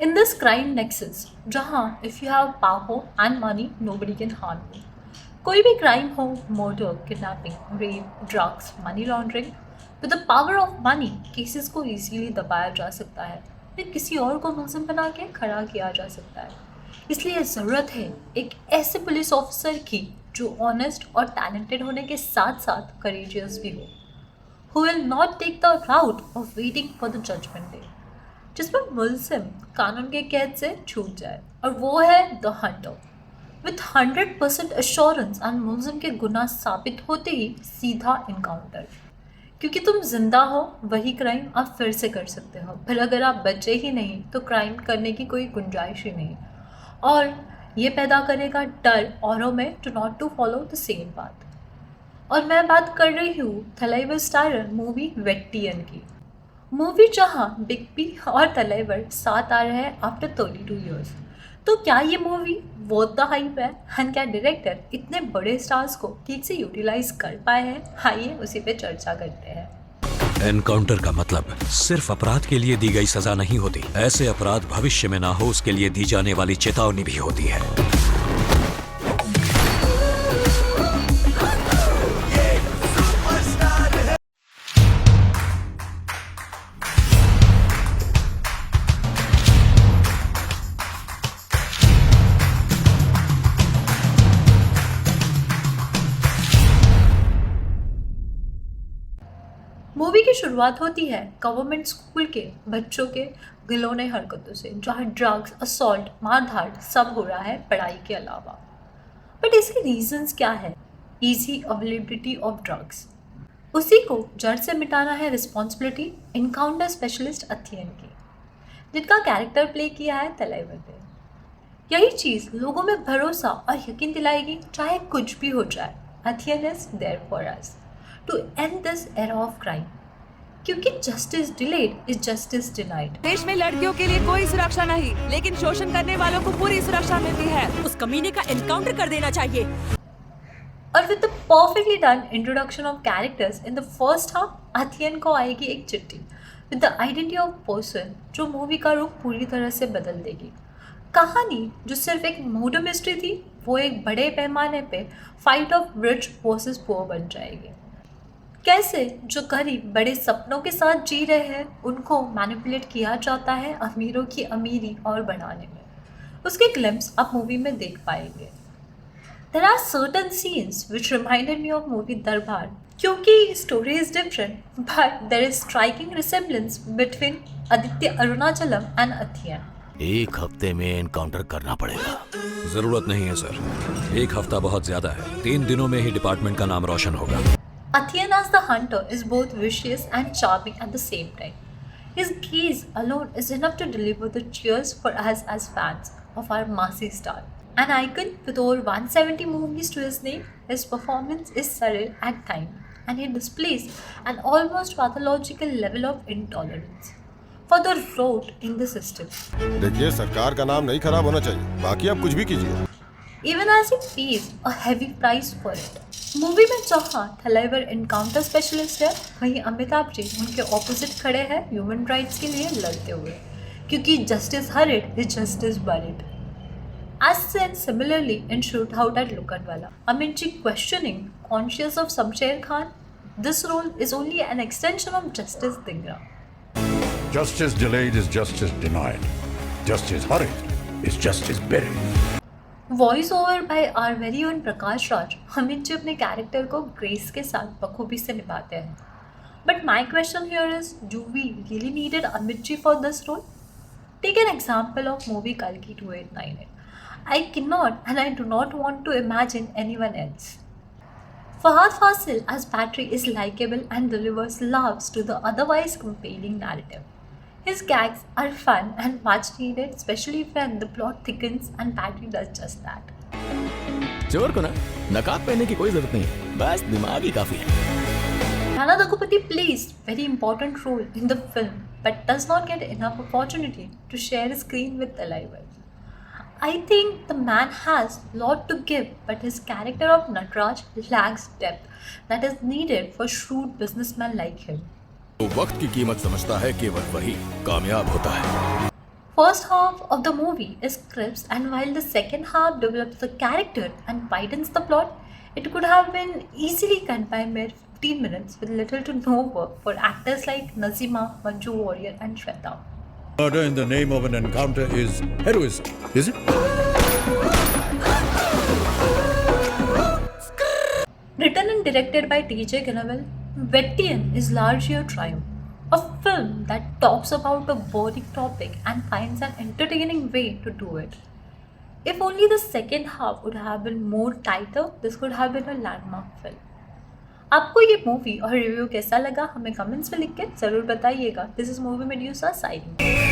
In this crime nexus, जहाँ if you have power and money, nobody can harm you. कोई भी crime हो, murder, kidnapping, rape, drugs, money laundering, with the power of money cases को easily दबाया जा सकता है या किसी और को मुलजिम बना के खड़ा किया जा सकता है। इसलिए ज़रूरत है एक ऐसे पुलिस ऑफिसर की जो ऑनेस्ट और टैलेंटेड होने के साथ साथ करेजियस भी हो, who will not take the route of waiting for the judgment day, जिसमें मुलजिम कानून के कैद से छूट जाए, और वो है the Hunter. With 100% assurance and मुलजिम के गुनाह साबित होते ही सीधा इनकाउंटर, क्योंकि तुम जिंदा हो वही क्राइम आप फिर से कर सकते हो, फिर अगर आप बचे ही नहीं तो क्राइम करने की कोई गुंजाइश ही नहीं, और ये पैदा करेगा डर औरों में to not to follow the same path. और मैं बात कर रही हूँ थलाइवर स्टारर मूवी वेट्टियन की। मूवी जहाँ बिग बी और तलेवर साथ आ रहे हैं आफ्टर 32 ईयर्स। तो क्या ये मूवी वर्थ द हाइप है, एंड क्या डायरेक्टर इतने बड़े स्टार्स को ठीक से यूटिलाइज कर पाए हैं? आइए उसी पे चर्चा करते हैं। एनकाउंटर का मतलब सिर्फ अपराध के लिए दी गई सजा नहीं होती, ऐसे अपराध भविष्य में ना हो उसके लिए दी जाने वाली चेतावनी भी होती है। मूवी की शुरुआत होती है गवर्नमेंट स्कूल के बच्चों के घिनौने हरकतों से, जहाँ ड्रग्स, असॉल्ट, मारधाड़ सब हो रहा है पढ़ाई के अलावा। बट इसके रीजंस क्या है? इजी अवेलेबिलिटी ऑफ ड्रग्स, उसी को जड़ से मिटाना है रिस्पॉन्सिबिलिटी इनकाउंटर स्पेशलिस्ट अथियन की, जिनका कैरेक्टर प्ले किया है तलेवर ने। यही चीज़ लोगों में भरोसा और यकीन दिलाएगी चाहे कुछ भी हो जाए। Athiyan is there for us to end this era of crime, क्योंकि justice delayed is justice denied. देश में लड़कियों के लिए कोई सुरक्षा नहीं, लेकिन शोषण करने वालों को पूरी सुरक्षा मिलती है। उस कमीने का एनकाउंटर कर देना चाहिए। और with the perfectly done introduction of characters in the first half, Athiyan को आएगी एक चिट्ठी with the identity of person जो मूवी का रुख पूरी तरह से बदल देगी। कहानी जो सिर्फ एक मर्डर मिस्ट्री थी, वो एक बड़े पैमाने पे fight of rich versus poor बन जाएगी। कैसे जो गरीब बड़े सपनों के साथ जी रहे हैं उनको मैनिपुलेट किया जाता है अमीरों की अमीरी और बढ़ाने में, उसके ग्लिम्स आप मूवी में देख पाएंगे। There are certain scenes which reminded me of movie Darbar, क्योंकि story is different but there is striking resemblance between Aditya Arunachalam and Athiyan. एक हफ्ते में एनकाउंटर करना पड़ेगा। जरूरत नहीं है सर, एक हफ्ता बहुत ज्यादा है, 3 दिनों में ही डिपार्टमेंट का नाम रोशन होगा। Athiyan as the hunter is both vicious and charming at the same time. His gaze alone is enough to deliver the cheers for us as fans of our massy star. An icon with over 170 movies to his name, his performance is surreal at times, and he displays an almost pathological level of intolerance for the rot in the system. देखिए, सरकार का नाम नहीं खराब होना चाहिए, बाकी आप कुछ भी कीजिए। Even as he pays a heavy price for it. Movie में जहाँ थलाइवर इनकाउंटर स्पेशलिस्ट है, वहीं अमिताभ जी उनके ऑपोजिट खड़े हैं ह्यूमन राइट्स के लिए लड़ते हुए, क्योंकि justice hurried is justice buried. As seen similarly in Shootout at Lokhandwala, Amit ji questioning conscience of Shamsher Khan, this role is only an extension of Justice Dhingra. Justice delayed is justice denied. Justice hurried is justice buried. Voice over by our very own Prakash Raj, Amit ji अपने character को grace के साथ बखूबी से निभाते हैं। But my question here is, do we really needed Amit ji for this role? Take an example of movie कल्कि 2898. I can not and I do not want to imagine anyone else. Fahad Fasil as Patry is likable and delivers laughs to the otherwise compelling narrative. His gags are fun and much needed, especially when the plot thickens and Patry does just that. चोर को ना नकाब पहनने की कोई जरूरत नहीं, बस दिमाग ही काफी है। Rana Daggubati plays very important role in the film, but does not get enough opportunity to share screen with Thalaivar. I think the man has lot to give, but his character of Nataraj lacks depth that is needed for shrewd businessman like him. वो वक्त की कीमत समझता है, केवल वही कामयाब होता है। first half of the movie is crisp, and while the second half develops the character and widens the plot, it could have been easily cut by mere 15 minutes with little to no work for actors like Nazima, Manju Warrior, and Shweta. Murder in the name of an encounter is heroism, is it? Written and directed by T.J. Ginawal, Vettian is largely a triumph. A film that talks about a boring topic and finds an entertaining way to do it. If only the second half would have been more tighter, this could have been a landmark film. आपको ये movie और review कैसा लगा हमें comments में लिख के ज़रूर बताइएगा. This is movie medusa signing.